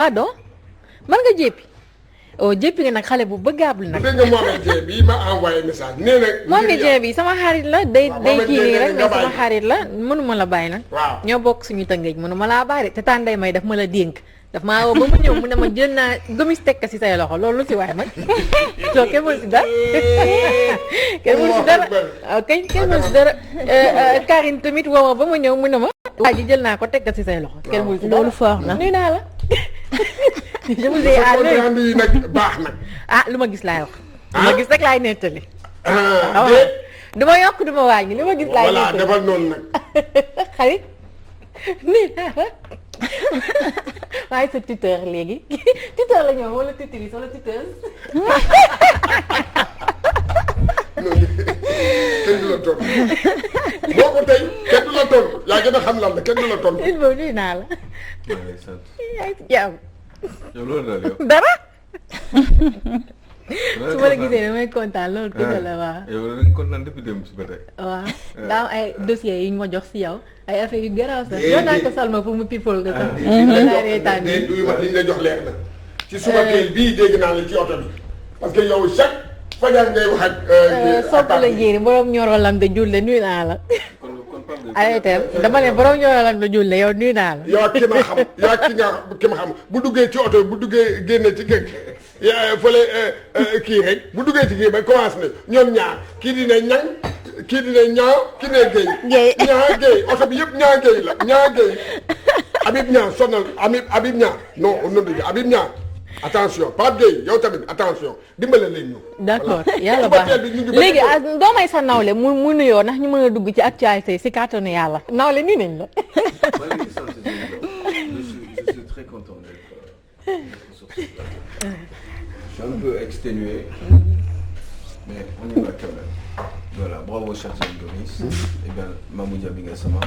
pardon man nga jéppi oh jéppi nga nag xale bu bëggaablu nag. dégg nga Mohamed Dieng bii ma envoyé message nee na. Mohamed Dieng bi sama xarit la day kii nii rek mais sama xarit la mënuma la bàyyi nag. waaw ñoo bokk suñu tëngëj mënuma laa bàyyi te tànday may daf ma la dénk daf maa woo ba mu ñëw mu ne ma jël naa gomis teg si say loxo loolu lu si waay nag soo kenn mënu si dara kenn mënu si dara waaw kenn mënu si dara Karine tamit woo ma ba mu ñëw mu ne ma waa ji jël naa ko teg si say loxo kenn mënu si dara loolu fort na nuyu naa la je vous ai à yi nag baax nag. ah lu ma gis laay wax lu ma gis rek laay nettali déet. du ma yokk du ma wàññi li ma gis laay voilà nettali defal noonu nag. xarit nuyu naa la waaye sa tuteur léegi tuteur la ñëw wala tutrice wala tuteuse. kenn du la tontu boo ko tey kenn du la tontu yaa gën a xam lan la kenn du la tontu. il faut nuyu naa la. yaa ngi si jàmm. yow loolu daal yow. dara. su ma la gisee damay kontaan loolu kese la waaw. yow dañu kontaan depuis démb si ba tey. waaw daa am ay dossiers yu ñu ma jox si yow ay affaires yu garaaw sax. yow naa ko Salma pour mu people ko sax. dinaa reetaan déet du ma li ñu la jox leer na. ci suba teel bii dégg naa la ci oto bi parce que yow chaque fajar ngay wax ak. sopp la jéeri borom ñorolam de julle nuyu naa la. arrêté dama ne borom ñorolam de julle yow nuyu naa la. yow ak ki ma xam yow ak ki ma xam bu duggee ci oto bu duggee génne ci kër fële kii rek bu duggee ci kii ba commencé na ñoom ñaar kii dina ñang kii dina ñaaw kii dina géey. ñaa géey oto bi yëpp ñaa géey la ñaa géey. Habib ñaa sonal Habib ñaa non non Habib ñaa attention Pape Gueye yow tamit attention dimbale leen ñu. d'accord yàlla baax na léegi doo may sa nawle mu nuyoo ndax ñu mën a dugg ci actualité si kàttanu yàlla. nawle nii nañ la. Je suis très content d'être sur ce plateau. Je suis un peu exténué, mais on y va quand même. Voilà, bravo chers amis Gomis. Et bien Mamou Diaby Gassama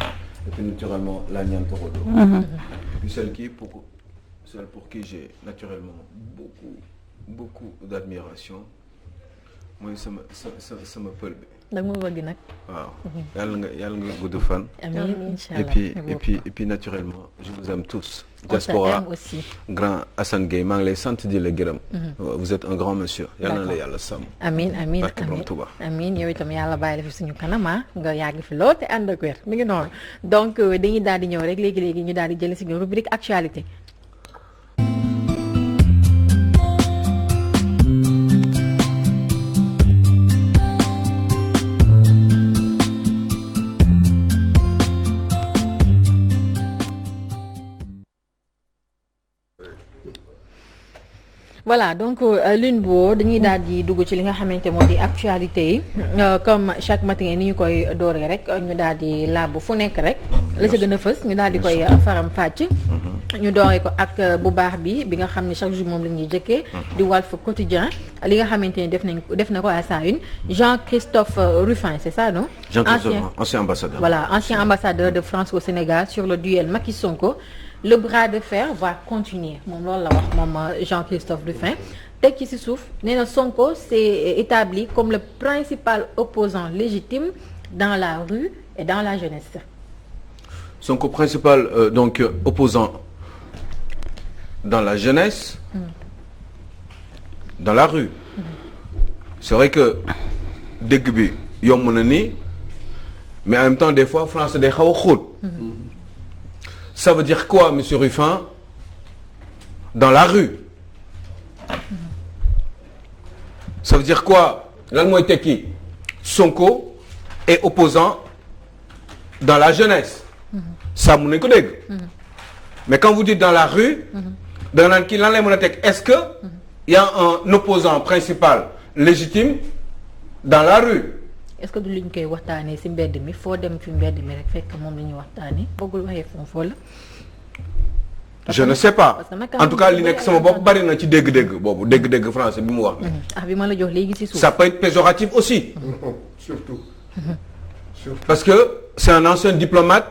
et puis naturellement la Niane Torodo. Et puis celle pour qui j'ai naturellement beaucoup d'admiration. mooy sama pël bi. da nga ma bëgg nag. waaw yàlla nga gudd fan. amiin inchallah et puis naturellement je vous aime tous. diaspora aussi. grand Assane Gueye maa ngi lay sant di la gërëm. vous êtes un grand monsieur. yàlla na la yàlla sàmm. amiin amiin barke Borom Touba. amiin yow itam yàlla bàyyi la fi suñu kanam nga yàgg fi lool te ànd ak wér mi ngi noonu donc dañuy daal di ñëw rek léegi ñu daal di jëlee suñu rubrique actualité. voilà donc lune boo dañuy daal di dugg ci li nga xamante moo di actualité yi comme chaque matin ni ñu koy dooree rek ñu daal di làbb fu nekk rek la ca gën a fës ñu daal di koy faram fàcc ñu dooree ko ak bu baax bi nga xam ne chaque jour moom la ñuy jëkkee di Walf Quotidien li nga xamante ni def na ko à sa une Jean-Christophe Rufin c'est ça non ancien ambassadeur. Voilà, ancien ambassadeur de France au Sénégal sur le duel Macky Sonko. Le bras de fer va continuer moom loolu la wax moom Jean-Christophe Rufin teg ci suuf nee na Sonko s'est établi comme le principal opposant légitime dans la rue et dans la jeunesse. Sonko principal opposant dans la jeunesse, dans la rue. C'est vrai que dégg bi yomb na ni mais en même temps des fois français day xaw a xóot. Ça veut dire quoi, monsieur Rufin, dans la rue? Ça veut dire quoi? Lan mooy tekki Sonko est opposant dans la jeunesse. Ça mun nañu ko dégg. Mais quand vous dites dans la rue, da nga naan kii lan lay mën a teg est-ce que y a un opposant principal légitime dans la rue? Est-ce que du luñ koy waxtaanee ci mbedd mi foo dem ci mbedd mi rek fekk moom la ñuy waxtaanee bëggul waxee foofu la. Je ne sais pas en tout cas li nekk sama bopp bari na ci dégg-dégg boobu dégg-dégg français bi mu wax. bi ma la jox léegi ci suuf. Ça peut être péjoratif aussi. surtout. Parce que c'est un ancien diplomate.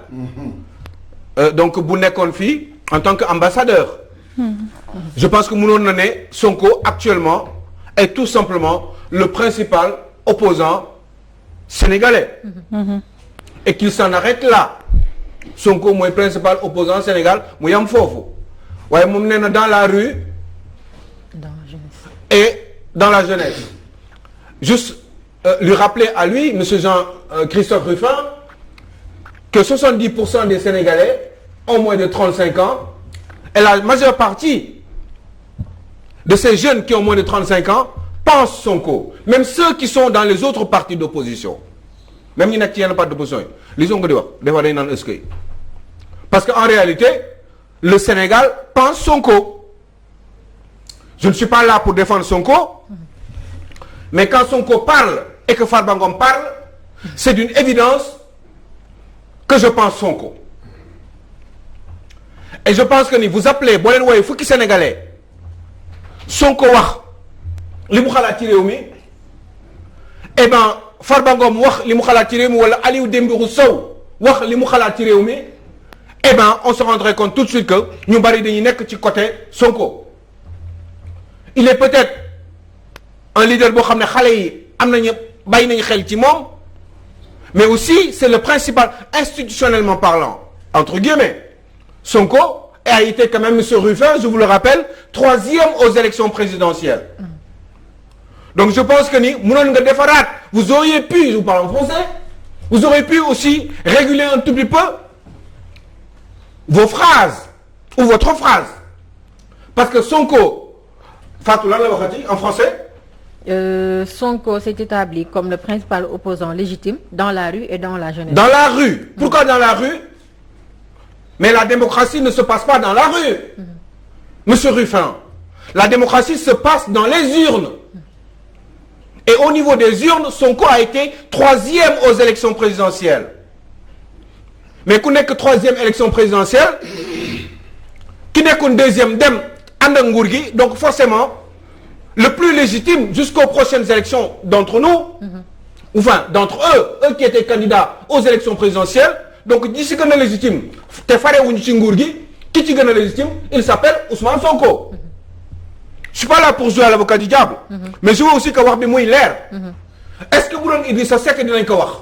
Donc bu nekkoon fii en tant qu'ambassadeur. Je pense que mënoon na ne Sonko actuellement est tout simplement le principal opposant sénégalais. Et qu'il s'en arrête là. Sonko mooy principal opposant Sénégal mu yam foofu waaye moom nee na dans la rue. dans la jeunesse. Et dans la jeunesse. Juste lui rappeler à lui, monsieur Jean-Christophe Rufin, que 70% des Sénégalais ont moins de 35 ans et la majeure partie de ces jeunes qui ont moins de 35 ans pensent Sonko. Même ceux qui sont dans les autres partis d'opposition. Même ñi nekk ci yenn parti d'opposition yi li Sonko di wax des fois dañu naan est-ce que parce qu'en réalité le Sénégal pense Sonko. Je ne suis pas là pour défendre Sonko, mais quand Sonko parle et que Farba Ngom parle, c'est d'une évidence que je pense Sonko. Et je pense que ni vous appelez boo leen wooyee fukki sénégalais Sonko wax li mu xalaat ci réew mi, eh ben Farba Ngom wax li mu xalaat ci réew mi wala Aliou Dembourou Sow wax li mu xalaat ci réew mi, eh ben on se rendrait compte tout de suite que ñu bari dañuy nekk ci côté Sonko. Il est peut-être un leader boo xam ne xale yi am nañu bàyyi nañu xel ci moom, mais aussi c'est le principal institutionnellement parlant entre guillemets. Sonko a été quand même monsieur Rufin, je vous le rappelle, 3e aux élections présidentielles. Donc je pense que ni mënoon nga defaraat, vous auriez pu, je vous parle en français, vous auriez pu aussi réguler un tout petit peu vos phrases ou votre phrase, parce que Sonko, Fatou lan la waxati en français. Sonko s'est établi comme le principal opposant légitime dans la rue et dans la jeunesse. Dans la rue. Pourquoi dans la rue? Mais la démocratie ne se passe pas dans la rue. Monsieur Rufin, la démocratie se passe dans les urnes. Et au niveau des urnes, Sonko a été 3e aux élections présidentielles. Mais ku nekk 3e élection présidentielle, ki nekkoon 2e dem ànd ak nguur gi, donc forcément le plus légitime jusqu'aux prochaines élections d'entre nous, enfin d'entre eux qui étaient candidats aux élections présidentielles, donc ñi ci gën a légitime te farewuñu ci nguur gi, ki ci gën a légitime, il s'appelle Ousmane Sonko. Je suis pas là pour jouer à l'avocat du diable, mais je veux aussi que wax bi muy leer. Est-ce que bu doon Idrissa Seck dinañ ko wax?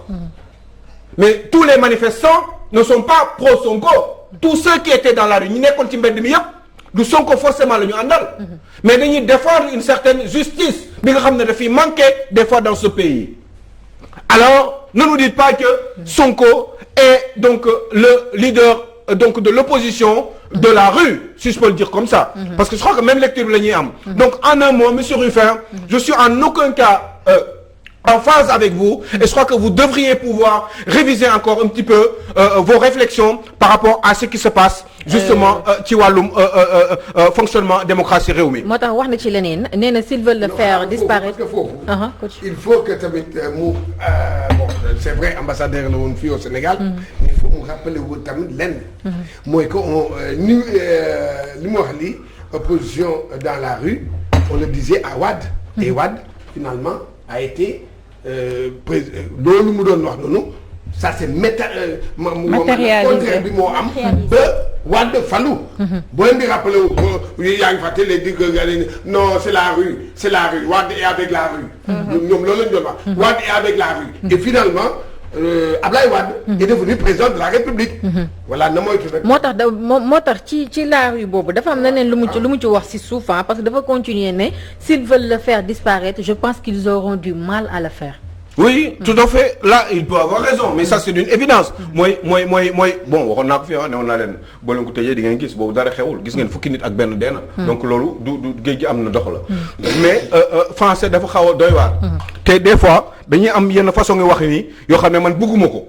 Mais tous les manifestants ne sont pas pro Sonko. Tous ceux qui étaient dans la rue ñi nekkoon ci mbedd mi yépp du Sonko forcément la ñu àndal, mais dañuy défendre une certaine justice bi nga xam ne dafay manquer des fois dans ce pays. Alors ne nous dites pas que Sonko est donc le leader donc de l'opposition de la rue, si je peux le dire comme ça, parce que je crois que même lecture bi la ñuy am. Donc en un mot, monsieur Rufin, je suis en aucun cas en phase avec vous, et je crois que vous devriez pouvoir réviser encore un petit peu vos réflexions par rapport à ce qui se passe justement ci wàllum fonctionnement démocratie réew mi. moo tax wax na ci leneen nee na s'ils veulent le faire disparaître. parce que foofu coach. il faut que tamit mu bon c'est vrai ambassadeur la woon fii au Sénégal, mais il faut mu rappeler wu tamit lenn. mooy que li mu wax lii opposition dans la rue, on le disait à Wade, et Wade finalement a été loolu mu doon wax noonu, ça c'est matérialisé bi moo am ba Wade falu. boo leen di rappelé wu yaa ngi fàtte les digg non c'est la rue Wade est avec la rue. ñoom loolu lañ doon wax. Wade est avec la rue. Et finalement Ablaye Wade est devenu président de la République. voilà na moytu rek. moo tax ci la rue boobu dafa am leneen lu mu ci wax ci suuf, parce que dafa continuer ne s'ils veulent le faire disparaître, je pense qu'ils auront du mal à le faire. Oui, tout à fait. Là, il peut avoir raison, mais ça c'est d'une évidence. Mooy bon waxoon naa ko fi ne woon naa leen boo leen ko tëjee di ngeen gis boobu dara xewul, gis ngeen fukki nit ak benn dee na. Donc loolu du géej gi am na dox la. Mais français dafa xaw a doy waar. te des fois dañuy am yenn façon nga wax ni yoo xam ne man bëgguma ko.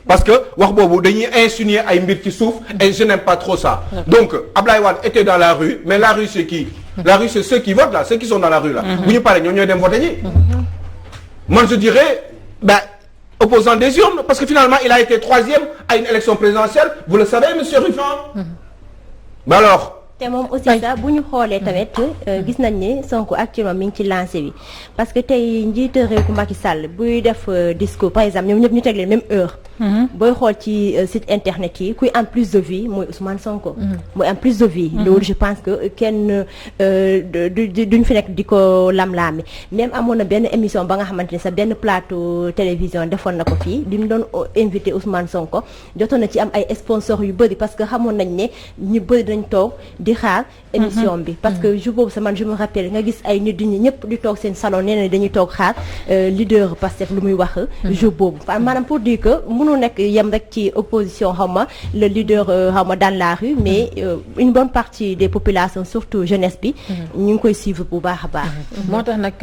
Parce que wax boobu dañuy insinuer ay mbir ci suuf, et je n'aime pas trop ça. Donc Ablaye Wade était dans la rue, mais la rue c'est qui? La rue c'est ceux qui votent là, ceux qui sont dans la rue là. Bu ñu paree ñooy dem voter ji. Moi je dirais opposant des urnes, parce que finalement il a été 3e à une élection présidentielle, vous le savez monsieur Rufin. Mais alors. te moom aussi ça bu ñu xoolee tamit gis nañ ne Sonko actuellement mi ngi ci lancé bi, parce que tey njiitu réew ku Macky Sall buy def discours par exemple ñoom ñëpp ñu teg leen même heure. booy xool ci site internet yi kuy am plus de vie mooy Ousmane Sonko. mooy am plus de vie. loolu je pense que kenn duñ fi nekk di ko lam-laami même amoon na benn émission ba nga xamante ne sa benn plateau télévision defoon na ko fii li mu doon invité Ousmane Sonko jotoon na ci am ay sponsors yu bëri parce que xamoon nañ ne ñu bëri dañ toog di xaar émission bi parce que jour boobu sa man je me rappelle nga gis ay nit ñi ñëpp di toog seen salon nee na dañuy toog xaar leader Pastef lu muy wax jour boobu maanaam pour dire que mënul nekk yem rek ci opposition xaw ma le leader xaw ma dans la rue mais une bonne partie des populations surtout jeunesse bi ñu ngi koy suivre bu baax a baax moo tax nag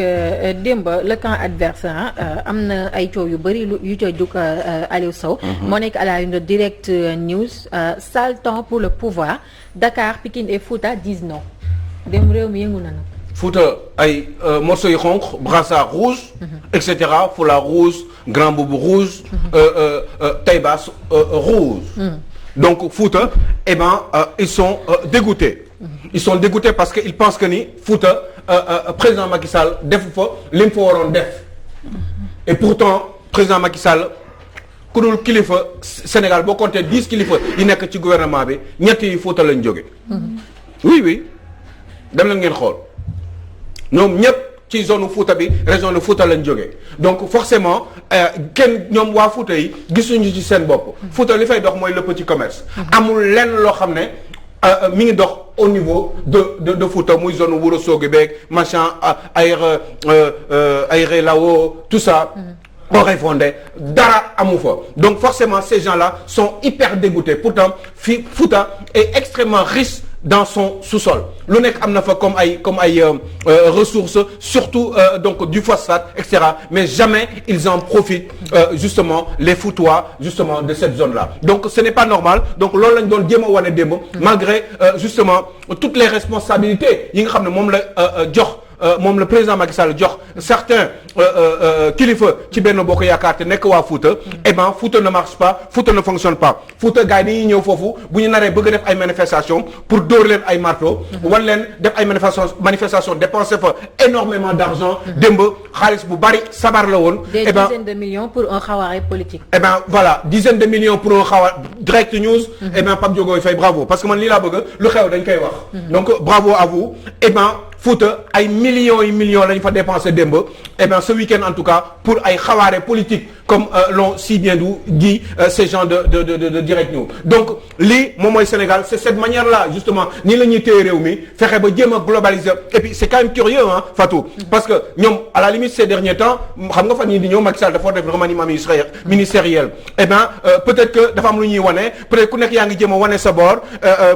démb le camp adverse am na ay coow yu bëri yu ca jug Aliou Sow moo nekk à la une de Direct News sale temps pour le pouvoir Dakar Pikine et Fouta disent non dem réew mi yëngu na nag Fouta ay morceaux yu xonq brassard rouge et cetera foulard rouge grand boubou rouge taille basse rouge donc Fouta eh ben ils sont dégoûtés ils sont dégoûtés parce que ils pensent que ni Fouta président Macky Sall defu fa li mu fa waroon def et pourtant président Macky Sall ku dul kilifa Sénégal boo compté 10 kilifa yi nekk ci gouvernement bi ñett yi Fouta lañ jóge oui dem leen ngeen xool ñoom ñëpp ci zone Fouta bi région de Fouta lañ jógee donc forcément kenn ñoom waa Fouta yi gisuñu ci seen bopp Fouta li fay dox mooy le petit commerce amul lenn loo xam ne mi ngi dox au niveau de Fouta muy zone Ourossogui beeg machin Aéré Lao tout ça Oréfondé dara amu fa donc forcément ces gens-là sont hyper dégoûtés pourtant Fouta est extrêmement riche dans son sous-sol lu nekk am na fa comme ay ressources surtout donc du phosphate etc mais jamais ils en profitent justement les Foutois justement de cette zone-là donc ce n'est pas normal donc loolu lañ doon jéem a wane démb malgré justement toutes les responsabilités yi nga xam ne moom la jox moom le président Macky Sall jox certains kilifa ci benn bokk yaakaar te nekk waa Fouta eh ben Fouta ne marche pas Fouta ne fonctionne pas Fouta gars yi dañuy ñëw foofu bu ñu naree bëgg a def ay manifestations pour dóor leen ay marteau wan leen def ay manifestations dépenser fa énormément d'argent démb xaalis bu bari sabar la woon des dizaines de millions pour un xawaare politique eh ben voilà dizaines de millions pour un xawaare Direct News eh ben Pape Diogoy Faye bravo parce que man lii laa bëgg lu xew dañ koy wax donc bravo à vous eh ben Fouta ay millions et millions lañ fa dépensé démb et bien ce week-end en tout cas pour ay xawaare politique comme l'ont si bien dit ces gens de Direct News donc lii moom mooy Sénégal c'est cette manière-là justement nii la ñuy téye réew mi fexe ba jéem a globaliser et puis c'est quand même curieux hein Fatou parce que ñoom à la limite ces derniers temps xam nga fan yii di ñëw Macky Sall dafa def remaniement ministériel et bien peut-être que dafa am lu ñuy wane peut-être ku nekk yaa ngi jéem a wane sa bord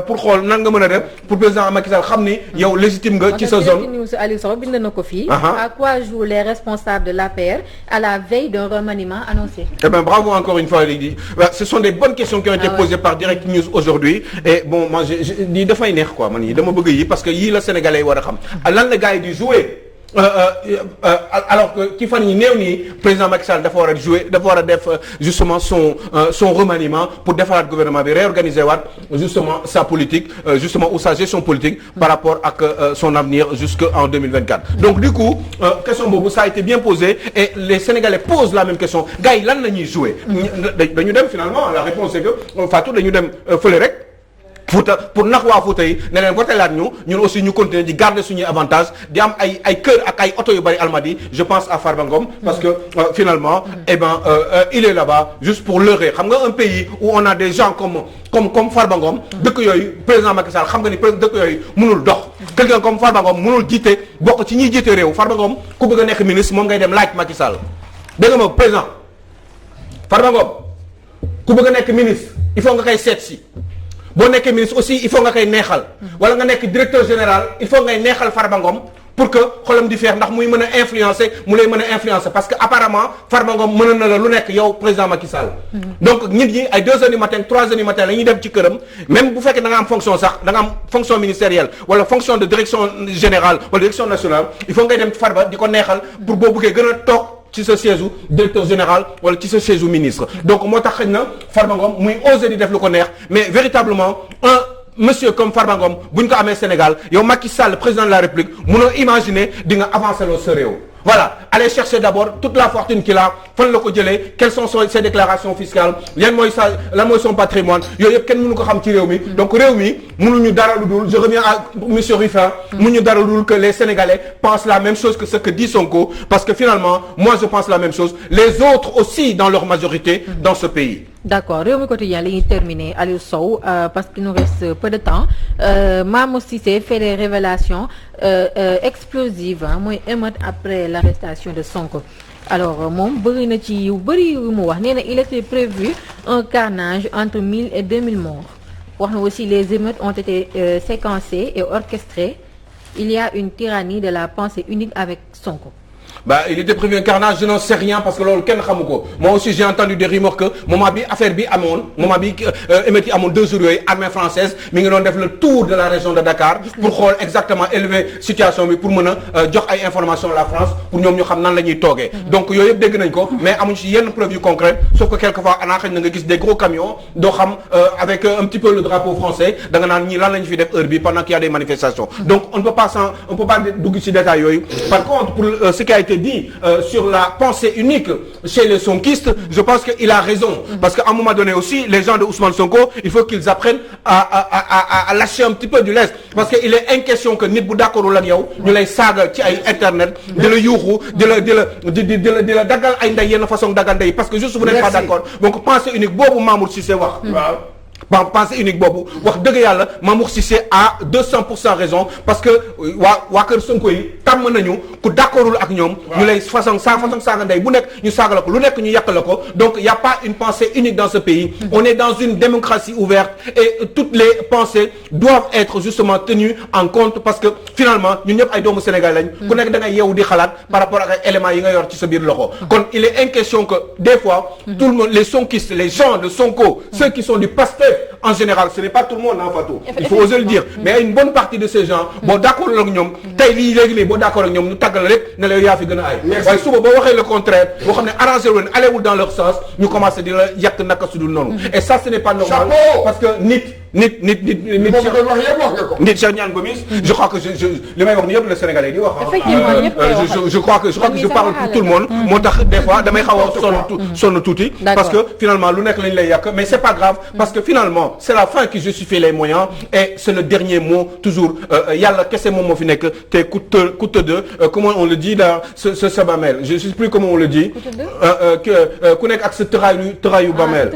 pour xool nan nga mën a def pour président Macky Sall xam ni yow légitime nga ci sa zone. Aliou Sow bind na ko fii. À quoi jouent les responsables de l'APR à la veille d'un remaniement annoncé? Eh bien bravo encore une fois Lydie. Ce sont des bonnes questions qui ont été posées par Direct News aujourd'hui et bon moi lii dafay neex quoi man yi dama bëgg yi parce que yii la Sénégalais yi war a xam lan la gars yi di jouer. Alors que ci fan yi néew nii président Macky Sall dafa war a jouer dafa war a def justement son remaniement pour defaraat gouvernement bi réorganiser waat justement sa politique justement ou sa gestion politique par rapport ak son avenir jusqu'en 2024 donc du coup question boobu ça a été bien posé et les Sénégalais posent la même question gars yi lan la ñuy jouer dañu dem finalement la réponse c'est que Fatou dañu dem fële rek Fouta pour nax waa Fouta yi ne leen voté laat ñun aussi ñu continuer di garder suñuy avantage di am ay kër ak ay oto yu bari Almadies je pense à Farba Ngom parce que finalement eh ben il est là-bas juste pour leurrer xam nga un pays où on a des gens comme Farba Ngom dëkk yooyu président Macky Sall xam nga ni dëkk yooyu mënul dox quelqu'un comme Farba Ngom mënul jiite bokk ci ñiy jiite réew Farba Ngom ku bëgg a nekk ministre moom ngay dem laaj Macky Sall dégg nga ma président Farba Ngom ku bëgg a nekk ministre il faut nga koy seet si boo nekkee ministre aussi il faut nga koy neexal wala nga nekk directeur général il faut ngay neexal Farba Ngom pour que xolam di feex ndax muy mën a influencer mu lay mën a influencer parce que apparemment Farba Ngom mën na la lu nekk yow président Macky Sall donc nit ñi ay 2 heures du matin 3 heures du matin la ñuy dem ci këram même bu fekkee da nga am fonction sax da nga am fonction ministérielle wala fonction de direction générale wala direction nationale il faut ngay dem Farba di ko neexal pour boo buggee gën a toog ci sa siège u directeur général wala ci sa siège u ministre donc moo tax xëy na Farba Ngom muy oser di def lu ko neex mais véritablement un monsieur comme Farba Ngom bu ñu ko amee Sénégal yow Macky Sall président de la République mënoo imaginer di nga avancer loo sa réew Voilà, allez chercher d'abord toute la fortune qu'il a fan la ko jëlee quelles sont ses déclarations fiscales lan mooy son patrimoine yooyu yëpp kenn mënu ko xam ci réew mi donc réew mi mënuñu dara lu dul je reviens à monsieur Ruffin mënuñu dara lu dul que les Sénégalais pensent la même chose que ce que dit Sonko parce que finalement moi je pense la même chose les autres aussi dans leur majorité dans ce pays. D'accord Rewmi Quotidien la ñuy terminer Aliou Sow parce qu'il nous reste peu de temps Mamour Cissé fait des révélations explosives mooy émeute après l'arrestation de Sonko alors moom bëri na ci yu bëri yu mu wax nee na il était prévu un carnage entre 1000 et 2000 morts wax na aussi les émeutes ont été séquencées et orchestrées il y a une tyrannie de la pensée unique avec Sonko. Bah il était prévu un carnage je n'en sais rien parce que loolu kenn xamu ko moi aussi j'ai entendu des rumeurs que moment bi affaire bi amoon moment bi émeute yi amoon 2 jours yooyu armée française mi ngi doon def le tour de la région de Dakar pour xool exactement élever situation bi pour mën a jox ay informations à la France pour ñoom ñu xam nan la ñuy toogee donc yooyu yëpp dégg nañ ko mais amuñ ci yenn preuve yu concrètes sauf que quelquefois anaa xëy na nga gis des gros camions doo xam avec un petit peu le drapeau français da nga naan ñii lan la ñu fi def heure bi pendant qu'il y a des manifestations donc on ne peut pas dugg ci détails yooyu par contre pour ce qui a été dit sur la pensée unique chez les sonkistes je pense qu'il a raison parce qu'à un moment donné aussi les gens de Ousmane Sonko il faut qu'ils apprennent à lâcher un petit peu du lest parce que il est inquestion que nit bu d'accordul ak yow ñu lay saaga ci ay internet di la yuuxu di la daggal ay ndey yenn façon daggal ndey parce que juste vous n'êtes pas d'accord donc pensée unique boobu Mamour Cissé wax waaw pensée unique boobu wax dëgg yàlla Mamour Cissé a 200% raison parce que waa kër Sonko yi tàmm nañu ku d'accordul ak ñoom ñu lay façon saaga ndey bu nekk ñu saaga la ko lu nekk ñu yàq la ko donc il y a pas une pensée unique dans ce pays on est dans une démocratie ouverte et toutes les pensées doivent être justement tenues en compte parce que finalement ñun ñëpp ay doomu Sénégal lañ ku nekk da ngay yeewu di xalaat par rapport ak ay éléments yi nga yor ci sa biir loxo kon il est inquestion que des fois tout le monde les sonkistes les gens de Sonko ceux qui sont du Pastef en général ce n'est pas tout le monde Fatou il faut oser le dire mais une bonne partie de ces gens boo d'accord ak ñoom tey lii léegi boo d'accord ak ñoom ñu tàggal lépp ne la yaa fi gën a ay waaye suba boo waxee le contraire boo xam ne arrangé wu leen allewul dans leur sens ñu commencé di la yàq naka su dul noonu et ça ce n'est pas normal parce que nit Cheikh Niane Gomis je crois que li may wax ni yëpp le Sénégalais di wax je crois que je parle pour tout le monde moo tax des fois damay xaw a sonn tuuti parce que finalement lu nekk lañ lay yàq mais c'est pas grave parce que finalement c'est la fin qui justifie les moyens et c'est le dernier mot toujours yàlla kese moom moo fi nekk te coûte de comment on le dit dans ce bamel je sais plus comment on le dit ku nekk ak sa tëraayu bamel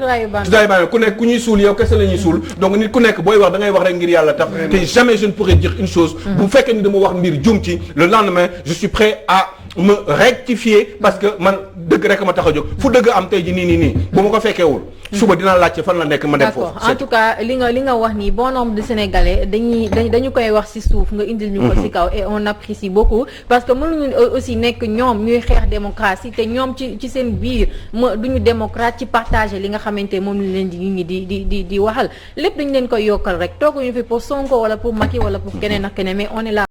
ku nekk ku ñuy suul yow kese la ñuy suul donc nit ku nekk booy wax da ngay wax rek ngir yàlla tax te jamais je ne pourrais dire une chose bu fekkee ni dama wax mbir jum ci le lendemain je suis prêt à me rectifier parce que man dëgg rek ma tax a jóg fu dëgg am tey ji nii bu ma ko fekkeewul suba dinaa laajte fan la nekk ma dem foofu en tout cas li nga wax nii bon nombre de Sénégalais dañu koy wax ci suuf nga indil ñu ko ci kaw et on apprécie beaucoup parce que mënuñu aussi nekk ñoom ñuy xeex démocratie te ñoom ci seen biir duñu démocrate ci partager li nga xamante moom lañ leen di nit ñi di waxal lépp dañu leen koy yokkal rek tooguñu fi pour Sonko wala pour Macky wala pour keneen ak keneen mais on est là